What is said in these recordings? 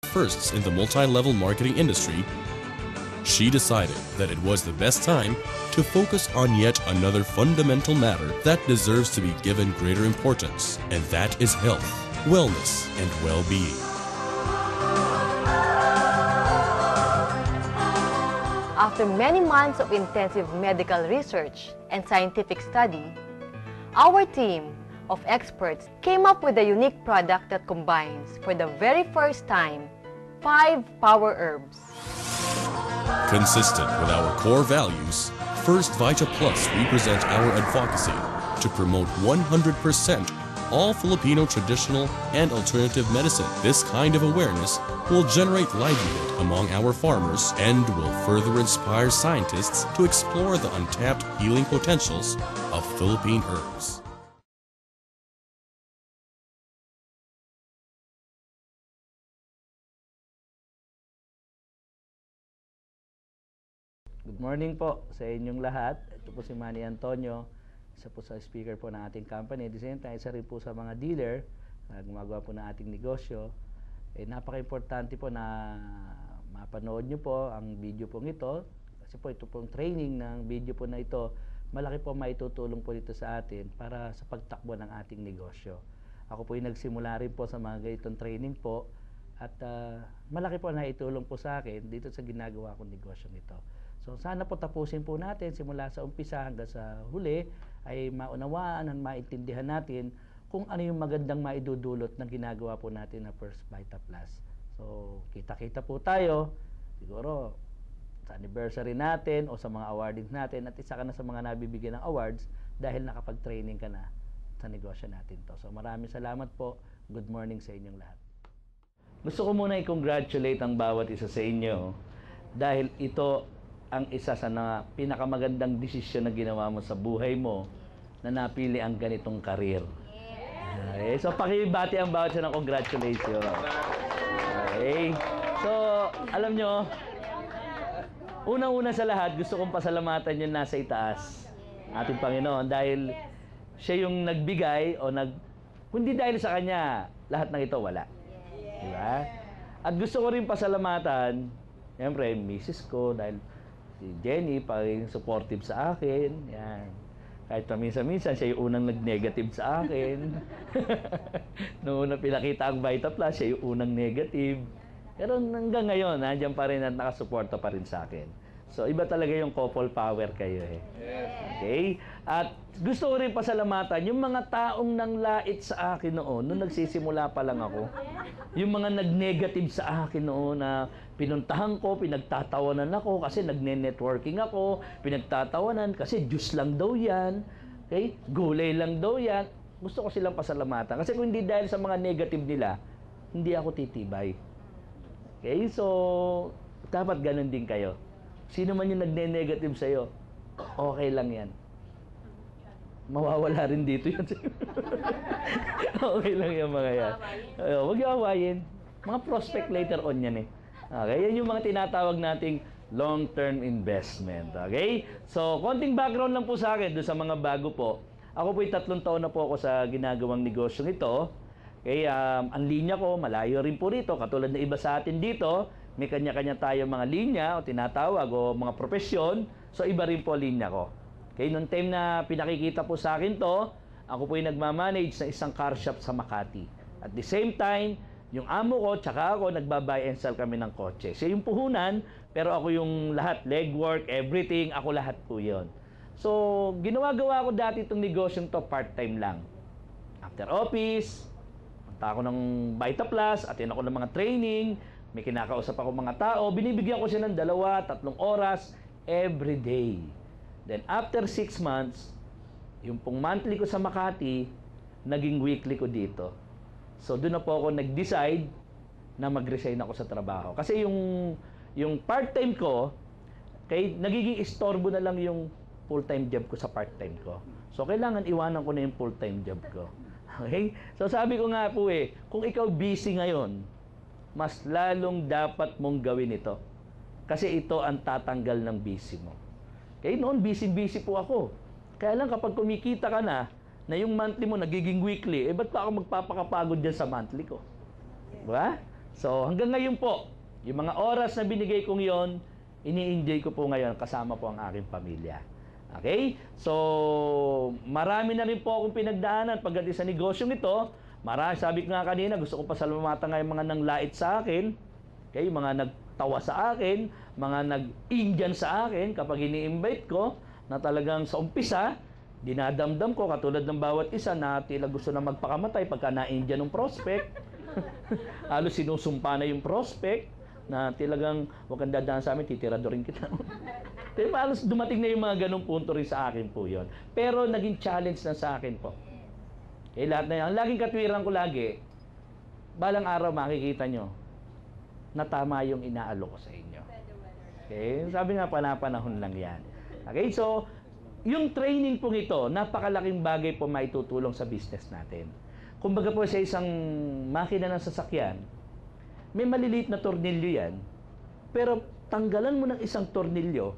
firsts in the multi-level marketing industry, she decided that it was the best time to focus on yet another fundamental matter that deserves to be given greater importance, and that is health, wellness, and well-being. After many months of intensive medical research and scientific study, our team of experts came up with a unique product that combines, for the very first time, 5 power herbs. Consistent with our core values, First Vita Plus represents our advocacy to promote 100% all Filipino traditional and alternative medicine. This kind of awareness will generate livelihood among our farmers and will further inspire scientists to explore the untapped healing potentials of Philippine herbs. Good morning po sa inyong lahat. Ito po si Manny Antonio, isa po sa speaker po ng ating company. At the same time, isa rin po sa mga dealer na gumagawa po ng ating negosyo. Napaka-importante po na mapanood nyo po ang video pong ito. Kasi po ito pong training ng video po na ito, malaki po maitutulong po dito sa atin para sa pagtakbo ng ating negosyo. Ako po yung nagsimula rin po sa mga ganitong training po at malaki po na itulong po sa akin dito sa ginagawa kong negosyo nito. So sana po tapusin po natin simula sa umpisa hanggang sa huli ay maunawaan at maintindihan natin kung ano yung magandang maidudulot ng ginagawa po natin na First Vita Plus. So kita-kita po tayo siguro sa anniversary natin o sa mga awardings natin at isa ka na sa mga nabibigyan ng awards dahil nakapag-training ka na sa negosyo natin to. So maraming salamat po. Good morning sa inyong lahat. Gusto ko muna i-congratulate ang bawat isa sa inyo dahil ito ang isa sa pinakamagandang desisyon na ginawa mo sa buhay mo na napili ang ganitong karir. Okay. So, pakibati ang bawat isa ng congratulations. Okay. So, alam nyo, unang-una sa lahat, gusto kong pasalamatan yung nasa itaas, ating Panginoon, dahil siya yung nagbigay o kundi dahil sa Kanya, lahat ng ito wala. Diba? At gusto ko rin pasalamatan, siyempre, misis ko, dahil si Jenny, pagiging supportive sa akin. Yan. Kahit minsan-minsan, siya yung unang nag-negative sa akin. Noong unang pinakita ang Vita Plus, siya yung unang negative. Pero hanggang ngayon, nandiyan pa rin at nakasuporta pa rin sa akin. So, iba talaga yung couple power kayo eh. Okay? At gusto ko rin pasalamatan yung mga taong nanglait sa akin noon, nung nagsisimula pa lang ako. Yung mga nag-negative sa akin noon na pinuntahan ko, pinagtatawanan ako kasi nagne-networking ako, pinagtatawanan kasi juice lang daw yan, okay? Gulay lang daw yan. Gusto ko silang pasalamatan kasi kung hindi dahil sa mga negative nila, hindi ako titibay. Okay? So, dapat ganun din kayo. Sino man yung nagne-negative sa'yo, okay lang yan. Mawawala rin dito yan. Okay lang yan mga yan. Huwag yung awayin. Mga prospect later on yan eh. Okay, yan yung mga tinatawag nating long-term investment. Okay? So, konting background lang po sa akin doon sa mga bago po. Ako po 3 taon na po ako sa ginagawang negosyong ito. Okay, ang linya ko, malayo rin po rito. Katulad na iba sa atin dito, may kanya-kanya tayo mga linya o tinatawag o mga profesyon. So, iba rin po linya ko. Okay, noong time na pinakikita po sa akin to, ako po yung nagmamanage ng isang car shop sa Makati. At the same time, yung amo ko, tsaka ako, nagbabuy and sell kami ng kotse. Siya yung puhunan, pero ako yung lahat, legwork, everything, ako lahat po yun. So, ginawa-gawa ko dati itong negosyong to, part-time lang. After office, punta ako ng Vita Plus, attend ako ng mga training, may kinakausap ako mga tao, binibigyan ko siya ng 2-3 oras every day. Then after 6 months, yung pong monthly ko sa Makati, naging weekly ko dito. So doon na po ako nag-decide na mag-resign ako sa trabaho. Kasi yung part-time ko, nagiging istorbo na lang yung full-time job ko sa part-time ko. So kailangan iwanan ko na yung full-time job ko. Okay? So sabi ko nga po kung ikaw busy ngayon, mas lalong dapat mong gawin ito. Kasi ito ang tatanggal ng busy mo. Okay, noon busy-busy po ako. Kaya lang kapag kumikita ka na yung monthly mo nagiging weekly, ba't pa ako magpapakapagod dyan sa monthly ko? Diba? So hanggang ngayon po, yung mga oras na binigay kong yon, ini-enjoy ko po ngayon kasama po ang aking pamilya. Okay? So, marami na rin po akong pinagdaanan pagdating sa negosyong ito. Sabi ko nga kanina, gusto ko pasalamatan nga yung mga nanglait sa akin. Okay? Mga nagtawa sa akin, mga nag-Indian sa akin kapag ini-invite ko na talagang sa umpisa, dinadamdam ko katulad ng bawat isa na tila gusto na magpakamatay pagka na-Indian ng prospect. Halos sinusumpa na yung prospect na talagang huwag kang dadaan sa amin, titiradorin kita. Diba, halos dumating na yung mga ganong punto rin sa akin po yon. Pero naging challenge na sa akin po. Okay, lahat na yan. Ang laging katwiran ko lagi, balang araw makikita nyo na tama yung inaalo ko sa inyo. Okay, sabi nga panahon lang yan. Okay, so yung training po ito, napakalaking bagay po maitutulong sa business natin. Kumbaga po sa isang makina ng sasakyan, may maliliit na tornilyo yan, pero tanggalan mo ng isang tornilyo,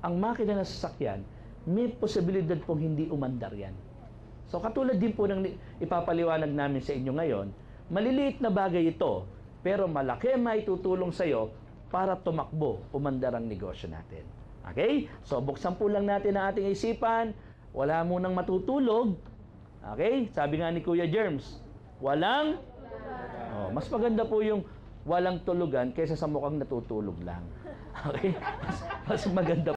ang makina ng sasakyan, may posibilidad pong hindi umandar yan. So katulad din po ng ipapaliwanag namin sa inyo ngayon, maliliit na bagay ito, pero malaki maitutulong sa iyo para tumakbo, umandar ang negosyo natin. Okay? So buksan po lang natin ang ating isipan, wala munang matutulog. Okay? Sabi nga ni Kuya Germs, mas maganda po yung walang tulugan kaysa sa mukhang natutulog lang. Okay? Mas maganda